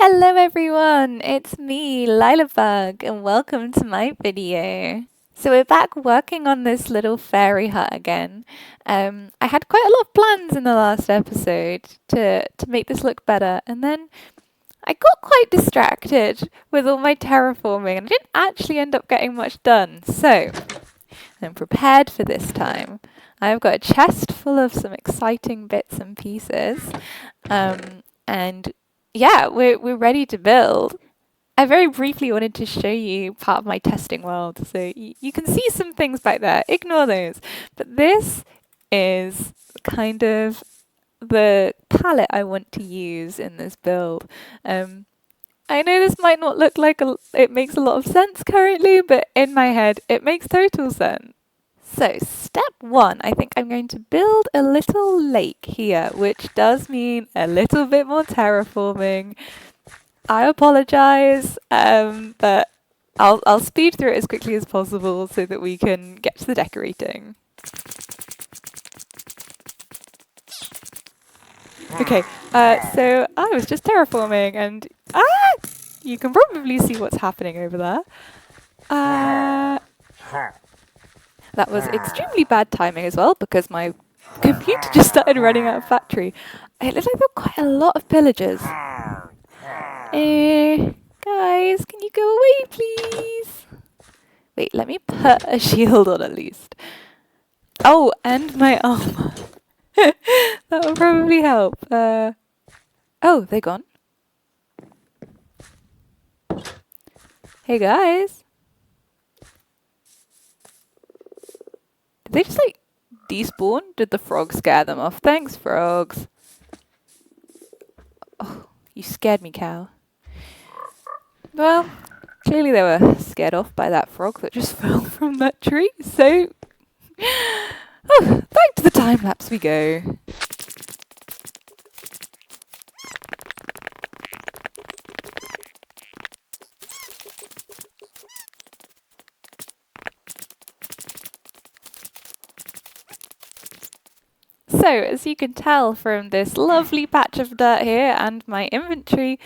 Hello everyone, it's me, LylaBug, and welcome to my video. So we're back working on this little fairy hut again. I had quite a lot of plans in the last episode to make this look better, and then I got quite distracted with all my terraforming and I didn't actually end up getting much done. So I'm prepared for this time. I've got a chest full of some exciting bits and pieces. And yeah, we're ready to build. I very briefly wanted to show you part of my testing world, so you can see some things back there. Ignore those. But this is kind of the palette I want to use in this build. I know this might not look like it makes a lot of sense currently, but in my head it makes total sense. So step one, I think I'm going to build a little lake here, which does mean a little bit more terraforming. I apologize, but I'll speed through it as quickly as possible so that we can get to the decorating. Okay, so I was just terraforming and you can probably see what's happening over there. That was extremely bad timing as well because my computer just started running out of battery. It looks like there are quite a lot of pillagers. Guys, can you go away, please? Wait, let me put a shield on at least. Oh, and my armor. That will probably help. Oh, they're gone. Hey, guys. Did they just, like, despawn? Did the frog scare them off? Thanks, frogs. Oh, you scared me, cow. Well, clearly they were scared off by that frog that just fell from that tree, so... back to the time lapse we go. So, as you can tell from this lovely patch of dirt here and my inventory,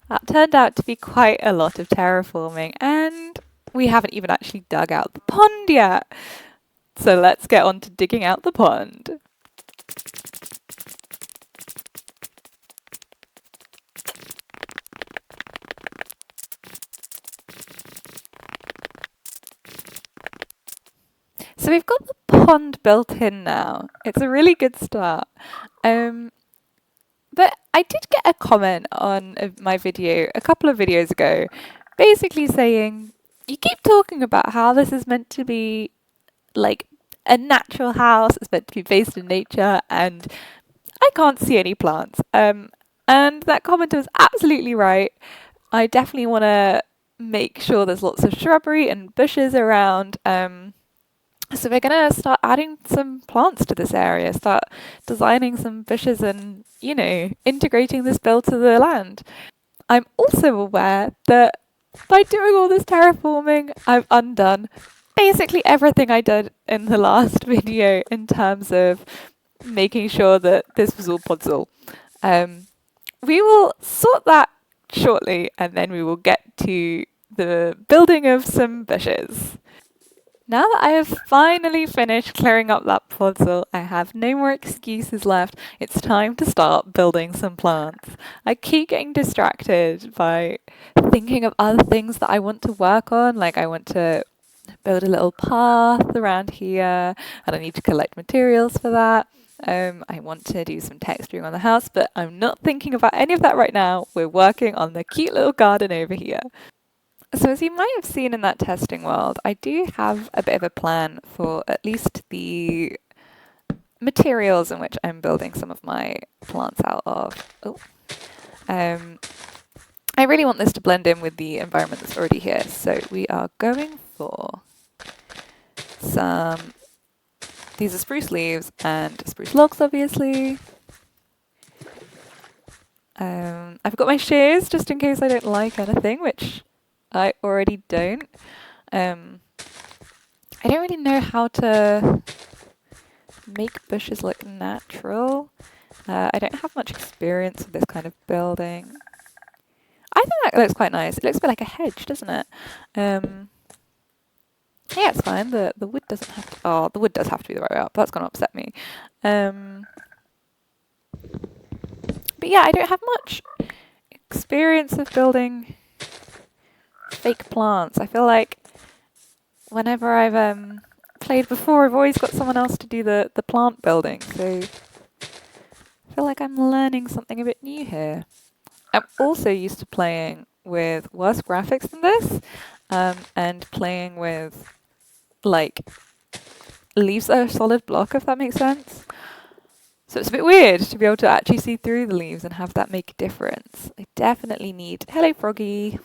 that turned out to be quite a lot of terraforming, and we haven't even actually dug out the pond yet. So let's get on to digging out the pond. So we've got the pond built in now. It's a really good start. But I did get a comment on my video a couple of videos ago, basically saying, you keep talking about how this is meant to be like a natural house, it's meant to be based in nature, and I can't see any plants. And that commenter was absolutely right. I definitely want to make sure there's lots of shrubbery and bushes around. So we're going to start adding some plants to this area, start designing some bushes and, you know, integrating this build to the land. I'm also aware that by doing all this terraforming, I've undone basically everything I did in the last video in terms of making sure that this was all podzol. We will sort that shortly and then we will get to the building of some bushes. Now that I have finally finished clearing up that puzzle, I have no more excuses left. It's time to start building some plants. I keep getting distracted by thinking of other things that I want to work on, like I want to build a little path around here, and I need to collect materials for that. I want to do some texturing on the house, but I'm not thinking about any of that right now. We're working on the cute little garden over here. So as you might have seen in that testing world, I do have a bit of a plan for at least the materials in which I'm building some of my plants out of. I really want this to blend in with the environment that's already here, so we are going for some... These are spruce leaves and spruce logs, obviously. I've got my shears just in case I don't like anything, which I already don't. I don't really know how to make bushes look natural. I don't have much experience with this kind of building. It looks quite nice. It looks a bit like a hedge, doesn't it? Yeah, it's fine. The wood doesn't have to. Oh, the wood does have to be the right way up. That's going to upset me. But yeah, I don't have much experience of building fake plants. I feel like whenever I've played before, I've always got someone else to do the plant building. So I feel like I'm learning something a bit new here. I'm also used to playing with worse graphics than this, and playing with like leaves that are a solid block, if that makes sense. So it's a bit weird to be able to actually see through the leaves and have that make a difference. I definitely need... Hello, Froggy.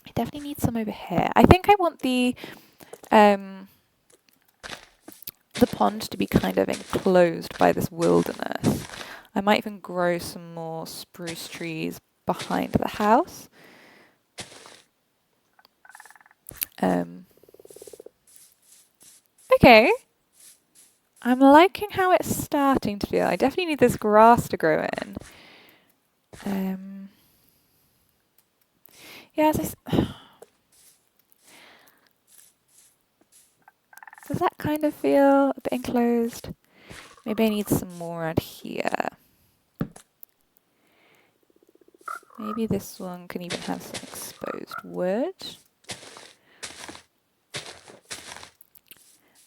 I definitely need some over here. I think I want the pond to be kind of enclosed by this wilderness. I might even grow some more spruce trees behind the house. Okay. I'm liking how it's starting to feel. I definitely need this grass to grow in. Yeah, does that kind of feel a bit enclosed? Maybe I need some more around here. Maybe this one can even have some exposed wood.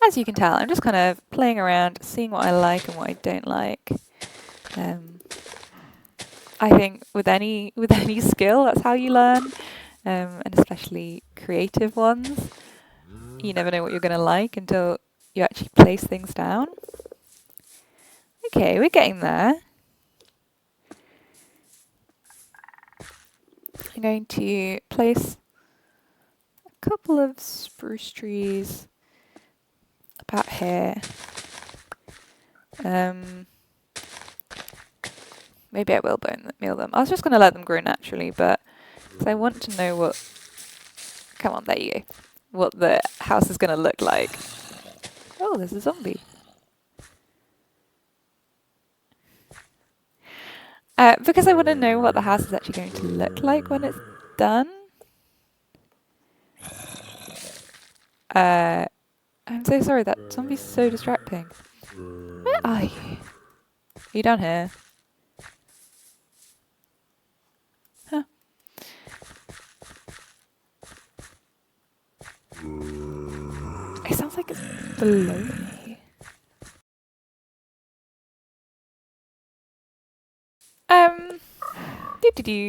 As you can tell, I'm just kind of playing around, seeing what I like and what I don't like. I think with any skill, that's how you learn, and especially creative ones. You never know what you're going to like until you actually place things down. Okay, we're getting there. I'm going to place a couple of spruce trees about here. Maybe I will meal them. I was just going to let them grow naturally, but because I want to know what... Come on, there you go. What the house is going to look like. Oh, there's a zombie. Because I want to know what the house is actually going to look like when it's done. I'm so sorry, that zombie's so distracting. Where are you? Are you down here? Huh. It sounds like it's below me.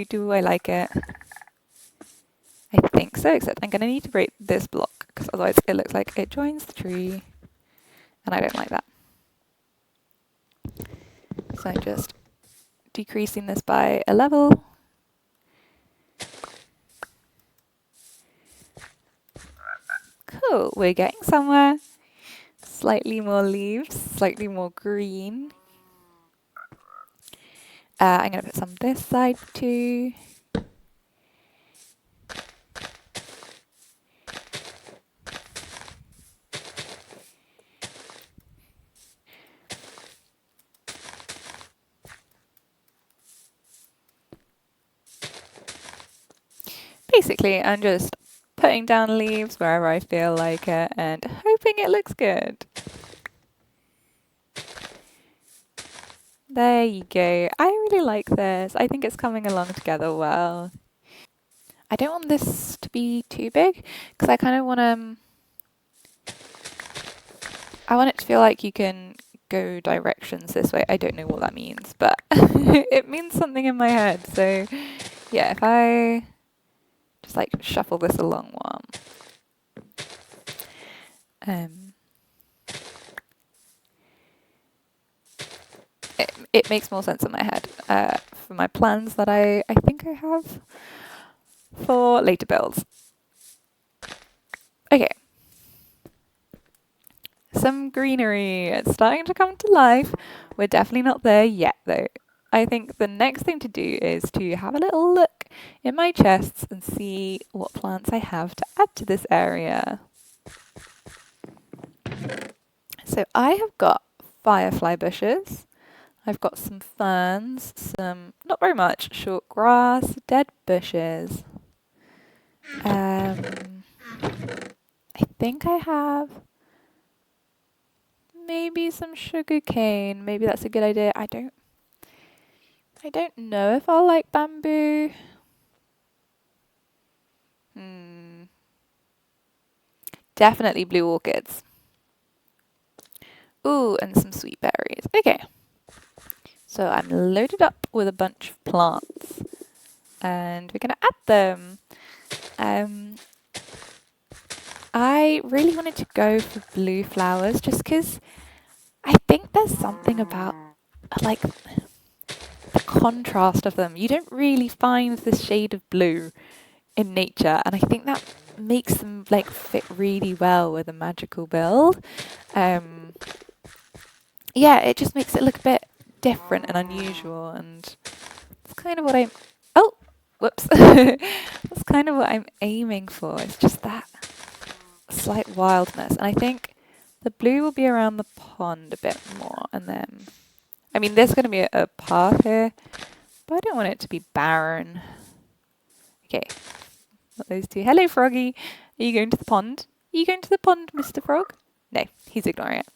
Do I like it? I think so, except I'm going to need to break this block, because otherwise it looks like it joins the tree, and I don't like that. So I'm just decreasing this by a level. Cool, we're getting somewhere. Slightly more leaves, slightly more green. I'm going to put some this side too. Basically, I'm just putting down leaves wherever I feel like it and hoping it looks good. There you go. I really like this. I think it's coming along together well. I don't want this to be too big because I kind of want to... I want it to feel like you can go directions this way. I don't know what that means, but it means something in my head. So yeah, if I just like shuffle this along one. It makes more sense in my head for my plans that I think I have for later builds. Okay. Some greenery. It's starting to come to life. We're definitely not there yet, though. I think the next thing to do is to have a little look in my chests and see what plants I have to add to this area. So I have got firefly bushes. I've got some ferns, some, not very much, short grass, dead bushes. I think I have maybe some sugar cane. Maybe that's a good idea. I don't know if I'll like bamboo. Definitely blue orchids. Ooh, and some sweet berries. Okay. So I'm loaded up with a bunch of plants. And we're going to add them. I really wanted to go for blue flowers just because I think there's something about, like, the contrast of them. You don't really find this shade of blue in nature, and I think that makes them, like, fit really well with a magical build. Yeah, it just makes it look a bit different and unusual, and it's kind of what I'm... Oh! Whoops. That's kind of what I'm aiming for. It's just that slight wildness. And I think the blue will be around the pond a bit more. And then, I mean, there's going to be a path here, but I don't want it to be barren. Okay, got those two. Hello, Froggy. Are you going to the pond? Are you going to the pond, Mr. Frog? No, he's ignoring it.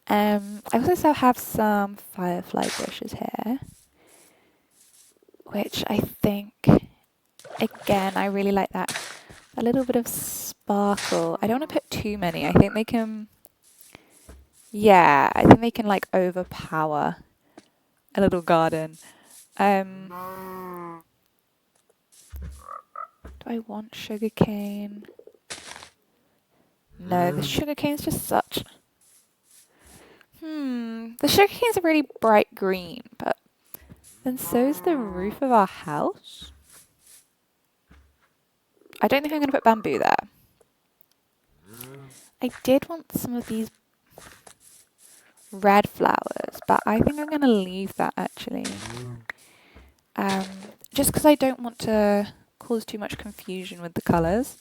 I also have some firefly bushes here, which I think, again, I really like that. A little bit of sparkle. I don't want to put too many. I think they can, yeah, I think they can, like, overpower a little garden. Do I want sugarcane? No, the sugarcane's just such... The sugarcane's a really bright green, but then so's the roof of our house. I don't think I'm going to put bamboo there. I did want some of these red flowers, but I think I'm going to leave that, actually. Just because I don't want to cause too much confusion with the colours.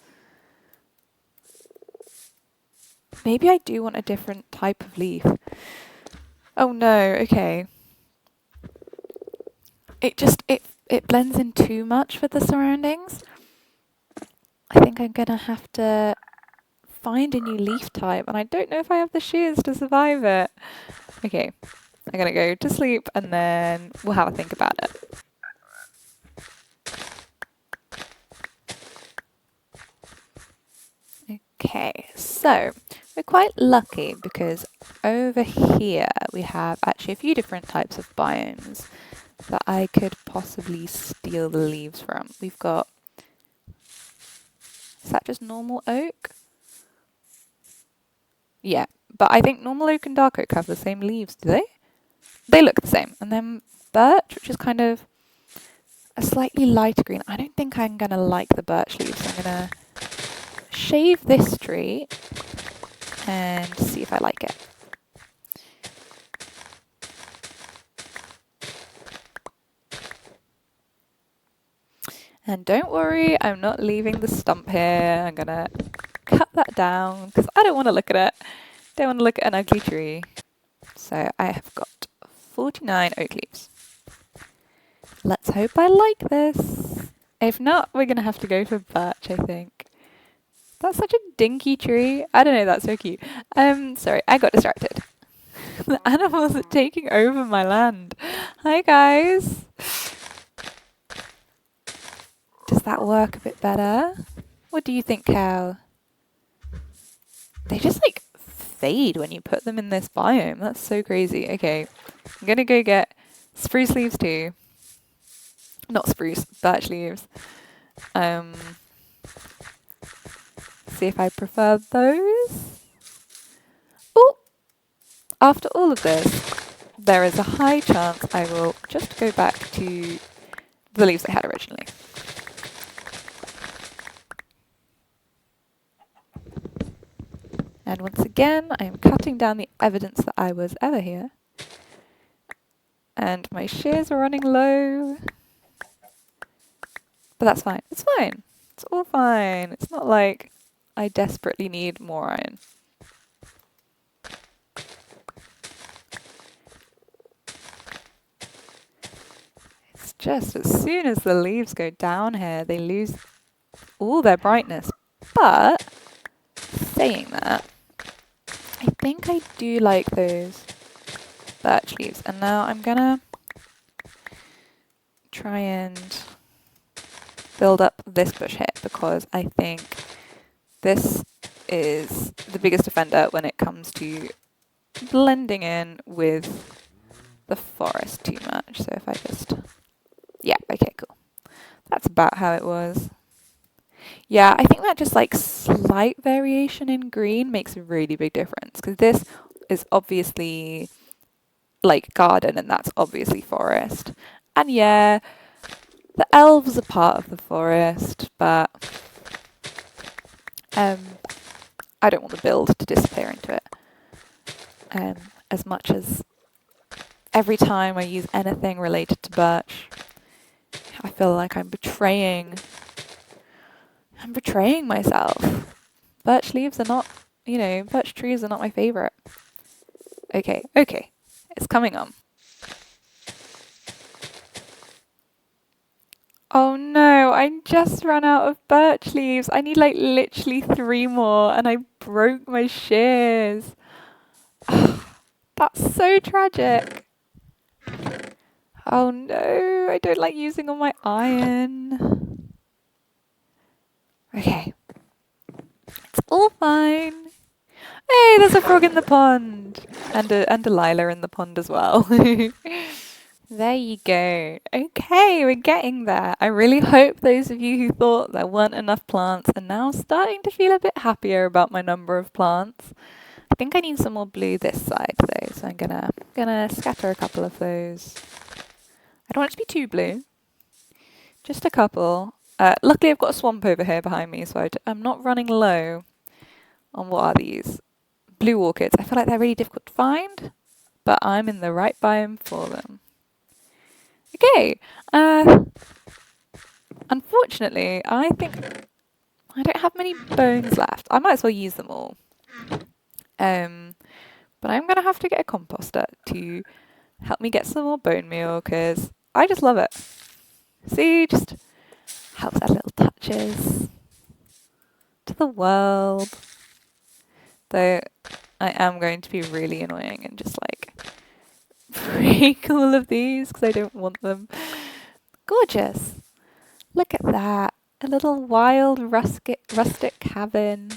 Maybe I do want a different type of leaf. Oh no, okay. It blends in too much with the surroundings. I think I'm going to have to find a new leaf type, and I don't know if I have the shears to survive it. Okay, I'm going to go to sleep, and then we'll have a think about it. Okay, so we're quite lucky because over here we have actually a few different types of biomes that I could possibly steal the leaves from. We've got, is that just normal oak? Yeah, but I think normal oak and dark oak have the same leaves, do they? They look the same. And then birch, which is kind of a slightly lighter green. I don't think I'm going to like the birch leaves, so I'm going to shave this tree and see if I like it. And don't worry, I'm not leaving the stump here. I'm going to cut that down because I don't want to look at it. Don't want to look at an ugly tree. So I have got 49 oak leaves. Let's hope I like this. If not, we're going to have to go for birch, I think. That's such a dinky tree. I don't know, that's so cute. Sorry, I got distracted. The animals are taking over my land. Hi, guys. Does that work a bit better? What do you think, Cow? They just, like, fade when you put them in this biome. That's so crazy. Okay, I'm going to go get spruce leaves too. Not spruce, birch leaves. See if I prefer those. Oh! After all of this, there is a high chance I will just go back to the leaves I had originally. And once again, I am cutting down the evidence that I was ever here. And my shears are running low. But that's fine. It's fine. It's all fine. It's not like I desperately need more iron. Just as soon as the leaves go down here, they lose all their brightness. But saying that, I think I do like those birch leaves. And now I'm gonna try and build up this bush here because I think this is the biggest offender when it comes to blending in with the forest too much. So if I just, yeah, okay, cool. That's about how it was. Yeah, I think that just like slight variation in green makes a really big difference because this is obviously like garden and that's obviously forest. And yeah, the elves are part of the forest, but I don't want the build to disappear into it. As much as every time I use anything related to birch, I feel like I'm betraying myself. Birch leaves are not, birch trees are not my favourite. Okay, it's coming on. Oh no, I just ran out of birch leaves. I need like literally 3 more and I broke my shears. That's so tragic. Oh no, I don't like using all my iron. Okay, it's all fine. Hey, there's a frog in the pond. And a Lila in the pond as well. There you go. Okay, we're getting there. I really hope those of you who thought there weren't enough plants are now starting to feel a bit happier about my number of plants. I think I need some more blue this side though, so I'm gonna scatter a couple of those. I don't want it to be too blue. Just a couple. Luckily I've got a swamp over here behind me, so I'm not running low on what are these? Blue orchids. I feel like they're really difficult to find, but I'm in the right biome for them. Okay, unfortunately, I think I don't have many bones left. I might as well use them all. But I'm going to have to get a composter to help me get some more bone meal because I just love it. See, just helps add little touches to the world. Though I am going to be really annoying and just like break all of these because I don't want them. Gorgeous. Look at that. A little wild rustic cabin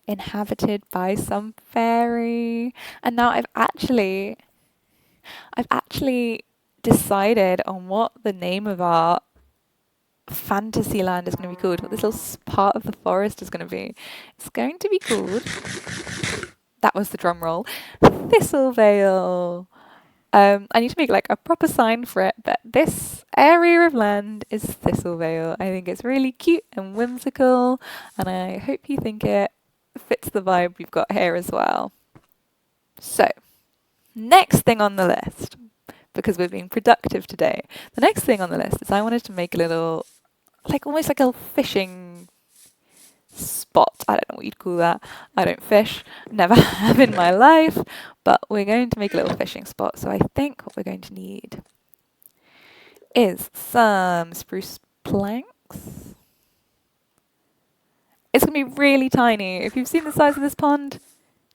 inhabited by some fairy. And now I've actually decided on what the name of our fantasy land is going to be called, what this little part of the forest is going to be. It's going to be called, that was the drum roll, Thystlevale. I need to make like a proper sign for it, but this area of land is Thystlevale. I think it's really cute and whimsical, and I hope you think it fits the vibe we've got here as well. So, next thing on the list, because we're being productive today, the next thing on the list is I wanted to make a little, like almost like a little fishing spot. I don't know what you'd call that. I don't fish, never have in my life, but we're going to make a little fishing spot. So I think what we're going to need is some spruce planks. It's going to be really tiny. If you've seen the size of this pond,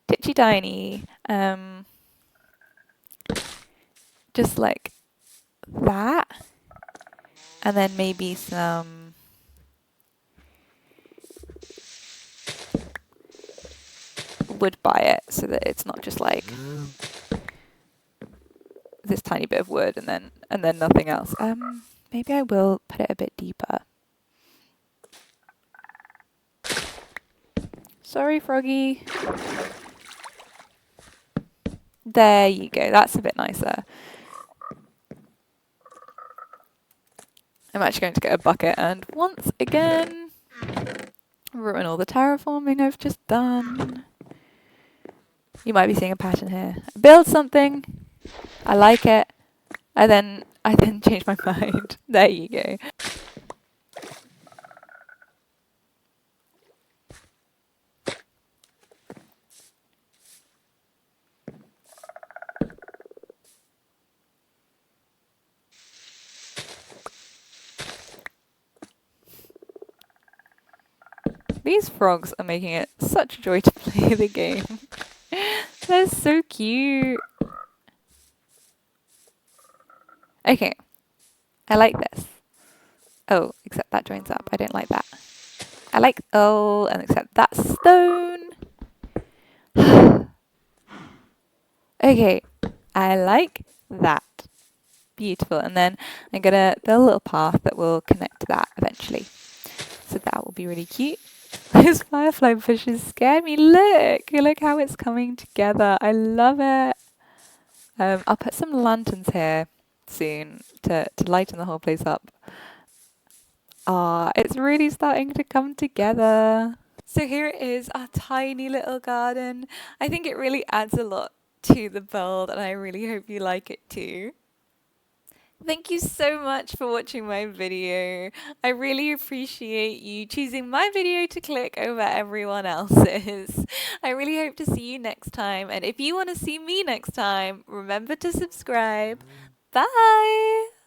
titchy tiny. Just like that. And then maybe some wood by it so that it's not just like this tiny bit of wood and then nothing else. Maybe I will put it a bit deeper. Sorry, Froggy. There you go. That's a bit nicer. I'm actually going to get a bucket and once again ruin all the terraforming I've just done. You might be seeing a pattern here. I build something, I like it, I then change my mind. There you go. These frogs are making it such a joy to play the game. They're so cute. Okay, I like this. Oh, except that joins up. I don't like that. I like, oh, and except that stone. Okay, I like that. Beautiful. And then I'm going to build a little path that will connect to that eventually. So that will be really cute. Those firefly bushes scare me. Look how it's coming together. I love it. I'll put some lanterns here soon to lighten the whole place up. Ah, it's really starting to come together. So here it is, our tiny little garden. I think it really adds a lot to the build, and I really hope you like it too. Thank you so much for watching my video. I really appreciate you choosing my video to click over everyone else's. I really hope to see you next time, and if you want to see me next time, remember to subscribe. Bye!